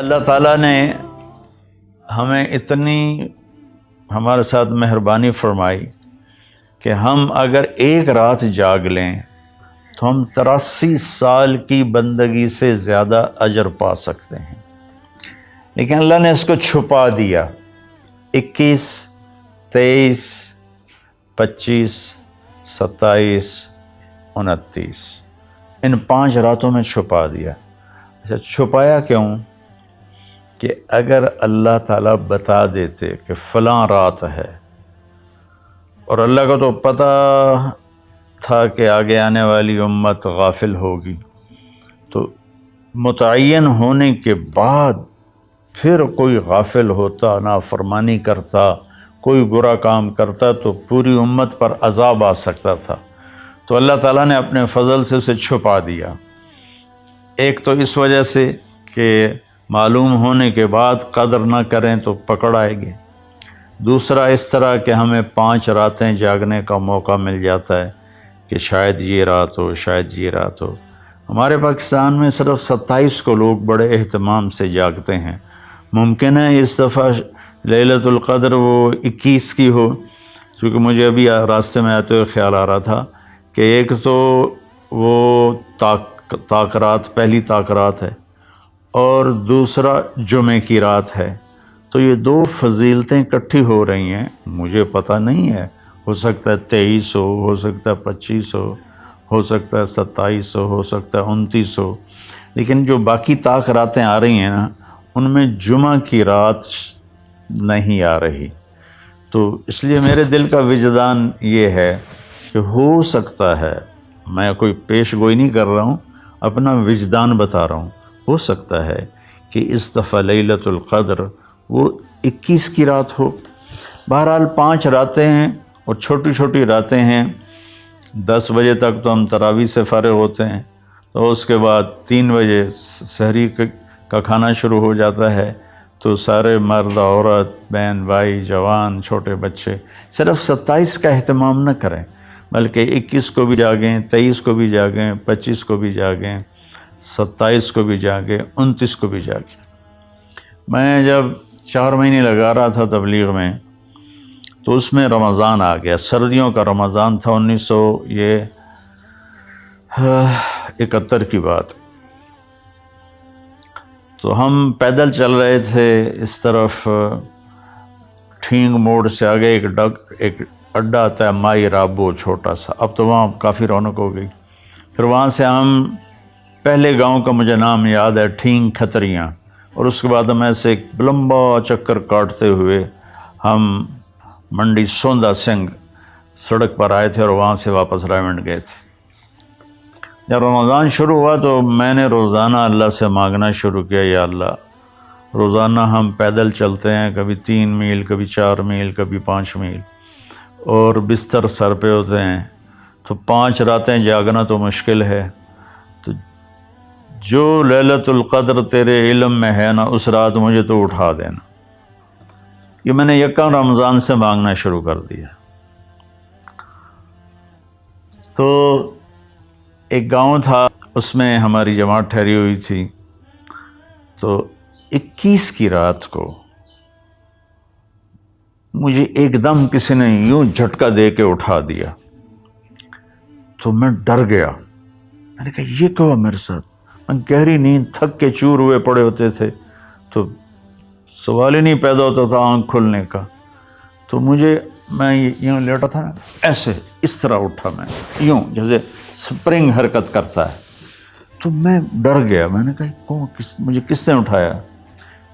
اللہ تعالیٰ نے ہمیں اتنی ہمارے ساتھ مہربانی فرمائی کہ ہم اگر ایک رات جاگ لیں تو ہم 83 سال کی بندگی سے زیادہ اجر پا سکتے ہیں، لیکن اللہ نے اس کو چھپا دیا۔ 21، 23، 25، 27، 29 ان 5 راتوں میں چھپا دیا۔ اچھا، چھپایا کیوں؟ کہ اگر اللہ تعالیٰ بتا دیتے کہ فلاں رات ہے، اور اللہ کو تو پتہ تھا کہ آگے آنے والی امت غافل ہوگی، تو متعین ہونے کے بعد پھر کوئی غافل ہوتا، نافرمانی کرتا، کوئی برا کام کرتا تو پوری امت پر عذاب آ سکتا تھا۔ تو اللہ تعالیٰ نے اپنے فضل سے اسے چھپا دیا۔ ایک تو اس وجہ سے کہ معلوم ہونے کے بعد قدر نہ کریں تو پکڑ آئے گی، دوسرا اس طرح کہ ہمیں 5 راتیں جاگنے کا موقع مل جاتا ہے کہ شاید یہ رات ہو، شاید یہ رات ہو۔ ہمارے پاکستان میں صرف 27 کو لوگ بڑے اہتمام سے جاگتے ہیں۔ ممکن ہے اس دفعہ لیلۃ القدر وہ 21 کی ہو، کیونکہ مجھے ابھی راستے میں آتے ہوئے خیال آ رہا تھا کہ ایک تو وہ پہلی طاق رات ہے اور دوسرا جمعے کی رات ہے، تو یہ 2 فضیلتیں اکٹھی ہو رہی ہیں۔ مجھے پتہ نہیں ہے، ہو سکتا ہے 23 ہو سکتا ہے 25 ہو سکتا ہے 27 ہو سکتا ہے 29 ہو، لیکن جو باقی طاق راتیں آ رہی ہیں نا، ان میں جمعہ کی رات نہیں آ رہی۔ تو اس لیے میرے دل کا وجدان یہ ہے کہ ہو سکتا ہے، میں کوئی پیش گوئی نہیں کر رہا ہوں، اپنا وجدان بتا رہا ہوں، ہو سکتا ہے کہ اس دفعہ لیلۃ القدر وہ 21 کی رات ہو۔ بہرحال 5 راتیں ہیں اور چھوٹی چھوٹی راتیں ہیں۔ 10 بجے تک تو ہم تراویح سے فارغ ہوتے ہیں، تو اس کے بعد 3 بجے سحری کا کھانا شروع ہو جاتا ہے، تو سارے مرد، عورت، بہن بھائی، جوان، چھوٹے بچے صرف 27 کا اہتمام نہ کریں، بلکہ 21 کو بھی جاگیں، 23 کو بھی جاگیں، 25 کو بھی جاگیں، 27 کو بھی جاگیں، 29 کو بھی جاگیں۔ میں جب 4 مہینے لگا رہا تھا تبلیغ میں، تو اس میں رمضان آ گیا، سردیوں کا رمضان تھا، 1971 کی بات۔ تو ہم پیدل چل رہے تھے، اس طرف ٹھینگ موڑ سے آگے ایک اڈا آتا ہے مائی رابو چھوٹا سا، اب تو وہاں کافی رونق ہو گئی۔ پھر وہاں سے ہم پہلے گاؤں کا مجھے نام یاد ہے، ٹھینگ کھتریاں، اور اس کے بعد ہم ایسے ایک لمبا چکر کاٹتے ہوئے ہم منڈی سوندا سنگھ سڑک پر آئے تھے اور وہاں سے واپس رائمنڈ گئے تھے۔ جب رمضان شروع ہوا تو میں نے روزانہ اللہ سے مانگنا شروع کیا، یا اللہ، روزانہ ہم پیدل چلتے ہیں، کبھی 3 میل، کبھی 4 میل، کبھی 5 میل، اور بستر سر پہ ہوتے ہیں، تو 5 راتیں جاگنا تو مشکل ہے، تو جو لیلۃ القدر تیرے علم میں ہے نا، اس رات مجھے تو اٹھا دینا۔ یہ میں نے یکم رمضان سے مانگنا شروع کر دیا۔ تو ایک گاؤں تھا، اس میں ہماری جماعت ٹھہری ہوئی تھی، تو 21 کی رات کو مجھے ایک دم کسی نے یوں جھٹکا دے کے اٹھا دیا، تو میں ڈر گیا۔ میں نے کہا یہ کیا ہوا میرے ساتھ؟ میں گہری نیند، تھک کے چور ہوئے پڑے ہوتے تھے، تو سوال ہی نہیں پیدا ہوتا تھا آنکھ کھلنے کا۔ تو میں یوں لیٹا تھا، ایسے اس طرح اٹھا، میں یوں جیسے سپرنگ حرکت کرتا ہے، تو میں ڈر گیا۔ میں نے کہا مجھے کس نے اٹھایا؟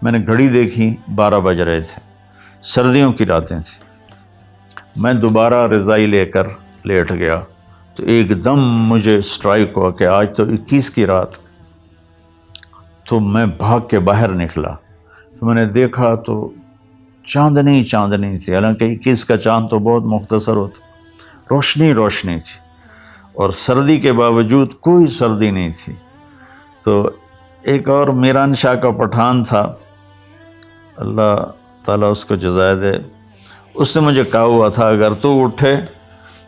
میں نے گھڑی دیکھی، 12 بج رہے تھے، سردیوں کی راتیں تھیں۔ میں دوبارہ رضائی لے کر لیٹ گیا، تو ایک دم مجھے اسٹرائک ہوا کہ آج تو 21 کی رات۔ تو میں بھاگ کے باہر نکلا، تو میں نے دیکھا تو چاندنی تھی، حالانکہ 21 کا چاند تو بہت مختصر ہوتا، روشنی تھی، اور سردی کے باوجود کوئی سردی نہیں تھی۔ تو ایک اور میران شاہ کا پٹھان تھا، اللہ تعالیٰ اس کو جزائے دے، اس نے مجھے کہا ہوا تھا اگر تو اٹھے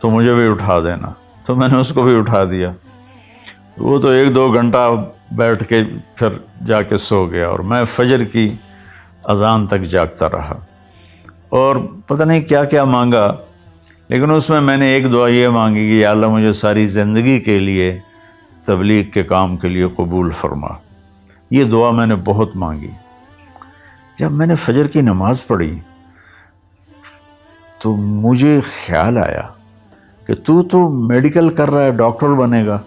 تو مجھے بھی اٹھا دینا، تو میں نے اس کو بھی اٹھا دیا۔ وہ تو 1-2 گھنٹہ بیٹھ کے پھر جا کے سو گیا، اور میں فجر کی اذان تک جاگتا رہا، اور پتہ نہیں کیا کیا مانگا، لیکن اس میں نے ایک دعا یہ مانگی کہ یا اللہ مجھے ساری زندگی کے لیے تبلیغ کے کام کے لیے قبول فرما۔ یہ دعا میں نے بہت مانگی۔ جب میں نے فجر کی نماز پڑھی تو مجھے خیال آیا کہ تو میڈیکل کر رہا ہے، ڈاکٹر بنے گا،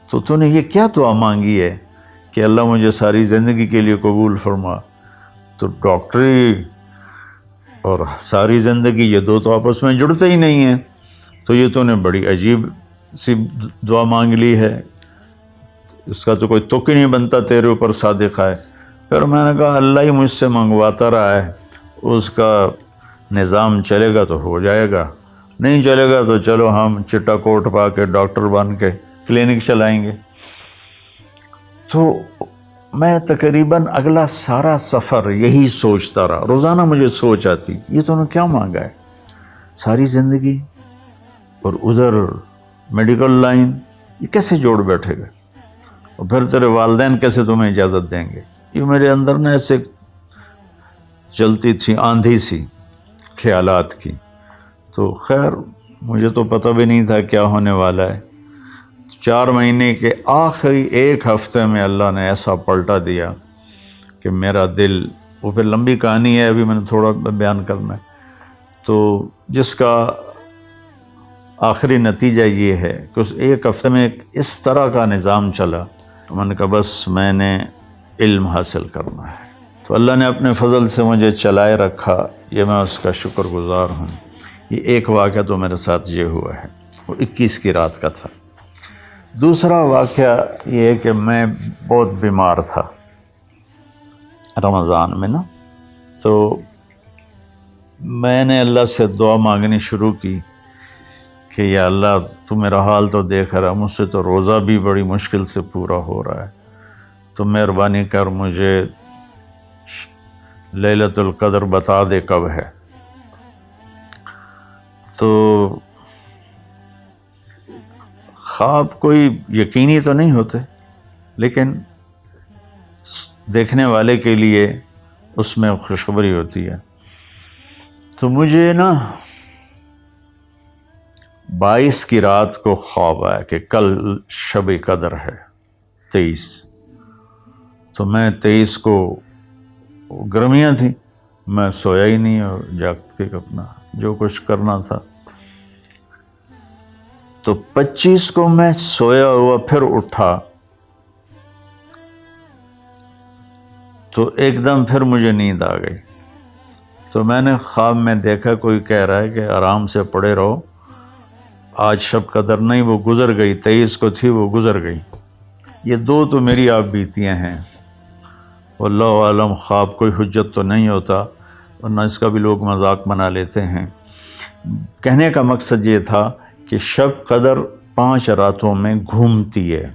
تو نے یہ کیا دعا مانگی ہے کہ اللہ مجھے ساری زندگی کے لیے قبول فرما؟ تو ڈاکٹری اور ساری زندگی یہ دو تو آپس میں جڑتے ہی نہیں ہیں، تو یہ تو نے بڑی عجیب سی دعا مانگ لی ہے، اس کا تو کوئی تک ہی نہیں بنتا تیرے اوپر صادق ہے۔ پھر میں نے کہا اللہ ہی مجھ سے منگواتا رہا ہے، اس کا نظام چلے گا تو ہو جائے گا، نہیں چلے گا تو چلو ہم چٹا کوٹ پا کے ڈاکٹر بن کے کلینک چلائیں گے۔ تو میں تقریباً اگلا سارا سفر یہی سوچتا رہا، روزانہ مجھے سوچ آتی یہ تو نے کیا مانگا ہے، ساری زندگی اور ادھر میڈیکل لائن، یہ کیسے جوڑ بیٹھے گا، اور پھر تیرے والدین کیسے تمہیں اجازت دیں گے؟ یہ میرے اندر نا ایسے چلتی تھی آندھی سی خیالات کی۔ تو خیر مجھے تو پتہ بھی نہیں تھا کیا ہونے والا ہے۔ 4 مہینے کے آخری 1 ہفتے میں اللہ نے ایسا پلٹا دیا کہ میرا دل، وہ پھر لمبی کہانی ہے، ابھی میں نے تھوڑا بیان کرنا ہے، تو جس کا آخری نتیجہ یہ ہے کہ اس 1 ہفتے میں اس طرح کا نظام چلا، میں نے کہا بس میں نے علم حاصل کرنا ہے۔ تو اللہ نے اپنے فضل سے مجھے چلائے رکھا، یہ میں اس کا شکر گزار ہوں۔ یہ ایک واقعہ تو میرے ساتھ یہ ہوا ہے، وہ 21 کی رات کا تھا۔ دوسرا واقعہ یہ ہے کہ میں بہت بیمار تھا رمضان میں نا، تو میں نے اللہ سے دعا مانگنی شروع کی کہ یا اللہ تو میرا حال تو دیکھ رہا، مجھ سے تو روزہ بھی بڑی مشکل سے پورا ہو رہا ہے، تو مہربانی کر مجھے لیلۃ القدر بتا دے کب ہے۔ تو خواب کوئی یقینی تو نہیں ہوتے، لیکن دیکھنے والے کے لیے اس میں خوشخبری ہوتی ہے۔ تو مجھے نا 22 کی رات کو خواب آیا کہ کل شب قدر ہے 23۔ تو میں 23 کو گرمیاں تھیں، میں سویا ہی نہیں اور جاگ کے اپنا جو کچھ کرنا تھا۔ تو 25 کو میں سویا ہوا پھر اٹھا، تو ایک دم پھر مجھے نیند آ گئی۔ تو میں نے خواب میں دیکھا کوئی کہہ رہا ہے کہ آرام سے پڑے رہو، آج شب قدر نہیں، وہ گزر گئی، 23 کو تھی وہ گزر گئی۔ یہ 2 تو میری آپ بیتیاں ہیں، واللہ عالم خواب کوئی حجت تو نہیں ہوتا، ورنہ اس کا بھی لوگ مذاق بنا لیتے ہیں۔ کہنے کا مقصد یہ تھا کہ شب قدر 5 راتوں میں گھومتی ہے،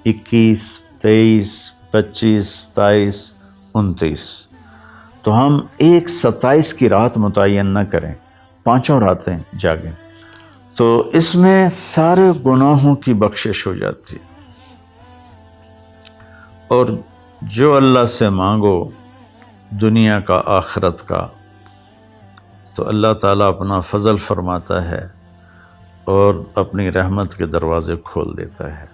21، 23، 25، 27، 29۔ تو ہم ایک 27 کی رات متعین نہ کریں، 5 راتیں جاگیں، تو اس میں سارے گناہوں کی بخشش ہو جاتی، اور جو اللہ سے مانگو دنیا کا آخرت کا، تو اللہ تعالیٰ اپنا فضل فرماتا ہے اور اپنی رحمت کے دروازے کھول دیتا ہے۔